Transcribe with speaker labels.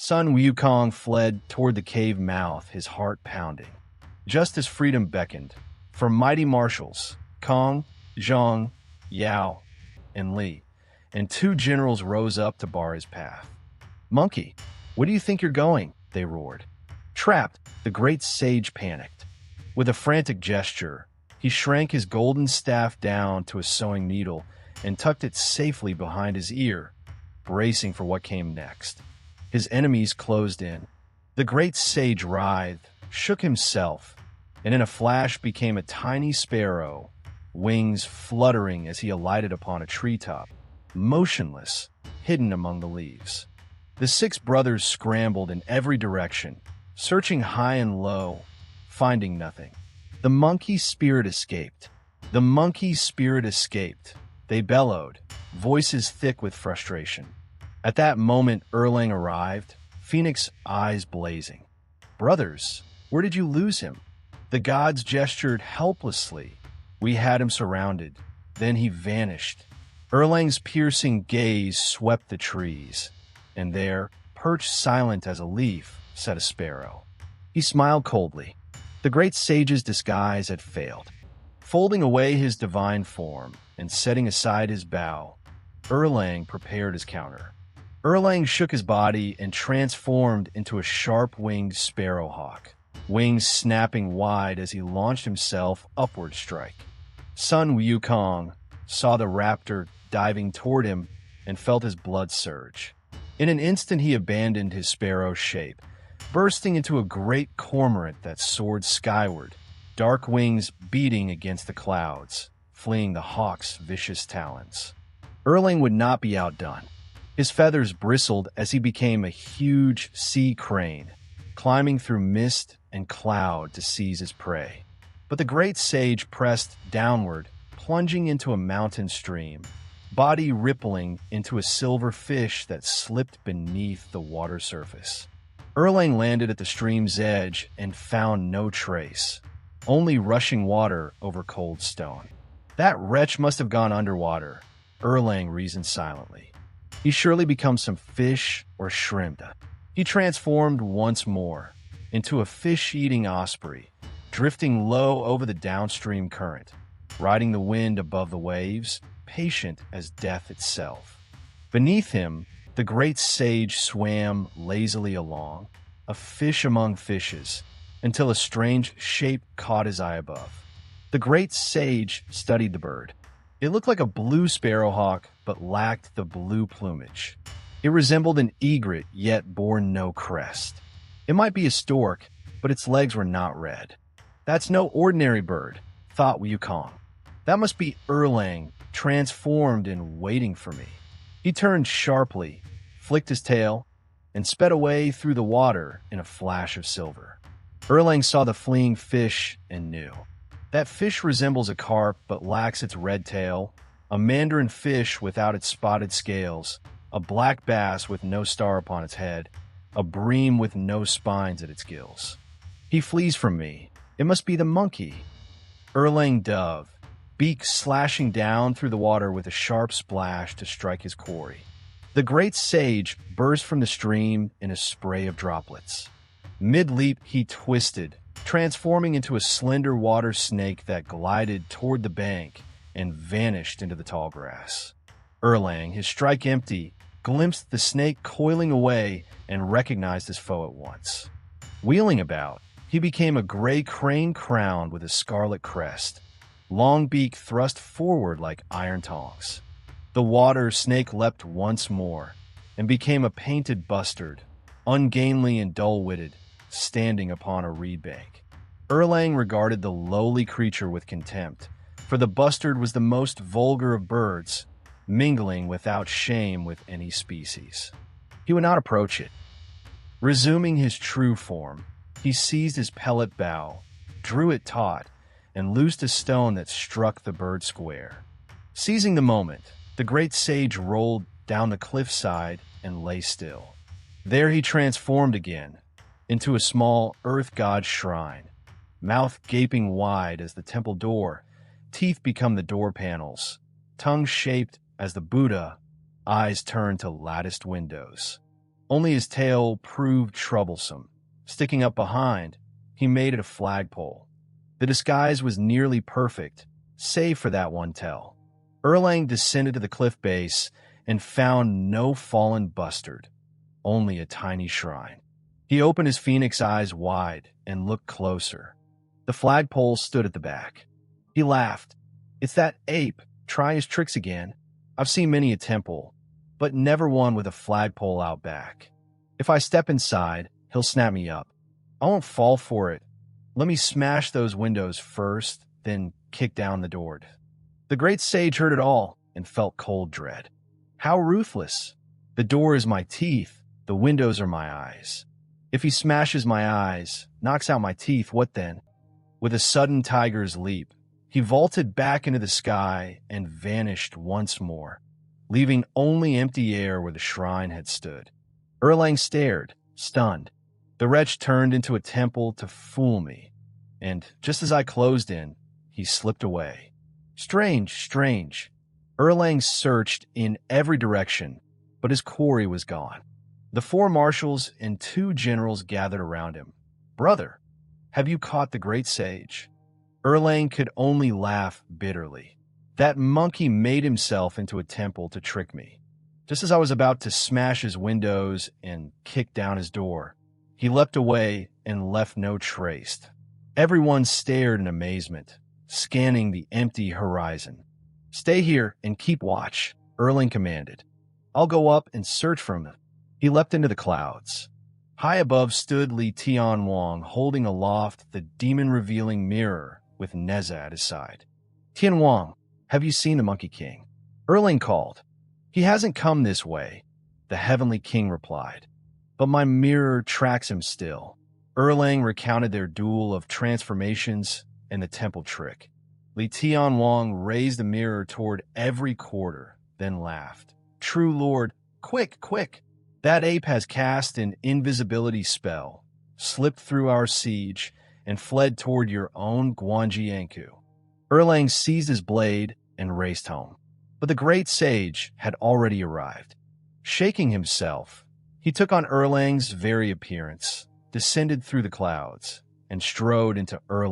Speaker 1: Son Wukong fled toward the cave mouth, his heart pounding. Just as freedom beckoned, from mighty marshals, Kong, Zhang, Yao, and Li, and two generals rose up to bar his path. "Monkey, where do you think you're going?" they roared. Trapped, the great sage panicked. With a frantic gesture, he shrank his golden staff down to a sewing needle and tucked it safely behind his ear, bracing for what came next. His enemies closed in. The great sage writhed, shook himself, and in a flash became a tiny sparrow, wings fluttering as he alighted upon a treetop, motionless, hidden among the leaves. The six brothers scrambled in every direction, searching high and low, finding nothing. The monkey's spirit escaped. The monkey's spirit escaped. They bellowed, voices thick with frustration. At that moment, Erlang arrived, Phoenix eyes blazing. "Brothers, where did you lose him?" The gods gestured helplessly. "We had him surrounded. Then he vanished." Erlang's piercing gaze swept the trees, and there, perched silent as a leaf, sat a sparrow. He smiled coldly. The great sage's disguise had failed. Folding away his divine form and setting aside his bow, Erlang prepared his counter. Erlang shook his body and transformed into a sharp-winged sparrowhawk, wings snapping wide as he launched himself upward strike. Sun Wukong saw the raptor diving toward him and felt his blood surge. In an instant he abandoned his sparrow shape, bursting into a great cormorant that soared skyward, dark wings beating against the clouds, fleeing the hawk's vicious talons. Erlang would not be outdone. His feathers bristled as he became a huge sea crane, climbing through mist and cloud to seize his prey. But the great sage pressed downward, plunging into a mountain stream, body rippling into a silver fish that slipped beneath the water surface. Erlang landed at the stream's edge and found no trace, only rushing water over cold stone. That wretch must have gone underwater, Erlang reasoned silently. He surely become some fish or shrimp. He transformed once more into a fish-eating osprey, drifting low over the downstream current, riding the wind above the waves, patient as death itself. Beneath him, the great sage swam lazily along, a fish among fishes, until a strange shape caught his eye above. The great sage studied the bird. It looked like a blue sparrowhawk, but lacked the blue plumage. It resembled an egret, yet bore no crest. It might be a stork, but its legs were not red. "That's no ordinary bird," thought Wukong. "That must be Erlang, transformed and waiting for me." He turned sharply, flicked his tail, and sped away through the water in a flash of silver. Erlang saw the fleeing fish and knew. That fish resembles a carp but lacks its red tail, a mandarin fish without its spotted scales, a black bass with no star upon its head, a bream with no spines at its gills. "He flees from me. It must be the monkey." Erlang dove, beak slashing down through the water with a sharp splash to strike his quarry. The great sage burst from the stream in a spray of droplets. Mid-leap, he twisted, transforming into a slender water snake that glided toward the bank and vanished into the tall grass. Erlang, his strike empty, glimpsed the snake coiling away and recognized his foe at once. Wheeling about, he became a gray crane crowned with a scarlet crest, long beak thrust forward like iron tongs. The water snake leapt once more and became a painted bustard, ungainly and dull-witted, standing upon a reed bank. Erlang regarded the lowly creature with contempt, for the bustard was the most vulgar of birds, mingling without shame with any species. He would not approach it. Resuming his true form, he seized his pellet bow, drew it taut, and loosed a stone that struck the bird square. Seizing the moment, the great sage rolled down the cliffside and lay still. There he transformed again into a small earth god shrine, mouth gaping wide as the temple door, teeth become the door panels, tongue shaped as the Buddha, eyes turned to latticed windows. Only his tail proved troublesome. Sticking up behind, he made it a flagpole. The disguise was nearly perfect, save for that one tell. Erlang descended to the cliff base and found no fallen bustard, only a tiny shrine. He opened his phoenix eyes wide and looked closer. The flagpole stood at the back. He laughed. It's that ape, trying his tricks again. I've seen many a temple, but never one with a flagpole out back. If I step inside, he'll snap me up. I won't fall for it. Let me smash those windows first, then kick down the door. The great sage heard it all and felt cold dread. How ruthless! The door is my teeth, the windows are my eyes. If he smashes my eyes, knocks out my teeth, what then? With a sudden tiger's leap, he vaulted back into the sky and vanished once more, leaving only empty air where the shrine had stood. Erlang stared, stunned. The wretch turned into a temple to fool me, and just as I closed in, he slipped away. Strange, strange. Erlang searched in every direction, but his quarry was gone. The 4 marshals and 2 generals gathered around him. Brother, have you caught the great sage? Erlang could only laugh bitterly. That monkey made himself into a temple to trick me. Just as I was about to smash his windows and kick down his door, he leapt away and left no trace. Everyone stared in amazement, scanning the empty horizon. Stay here and keep watch, Erlang commanded. I'll go up and search for him. He leapt into the clouds. High above stood Li Tianwang holding aloft the demon-revealing mirror with Neza at his side. Tianwang, have you seen the Monkey King? Erlang called. He hasn't come this way, the Heavenly King replied. But my mirror tracks him still. Erlang recounted their duel of transformations and the temple trick. Li Tianwang raised the mirror toward every quarter, then laughed. True Lord, quick, quick! That ape has cast an invisibility spell, slipped through our siege, and fled toward your own Guanyin. Erlang seized his blade and raced home. But the great sage had already arrived. Shaking himself, he took on Erlang's very appearance, descended through the clouds, and strode into Erlang.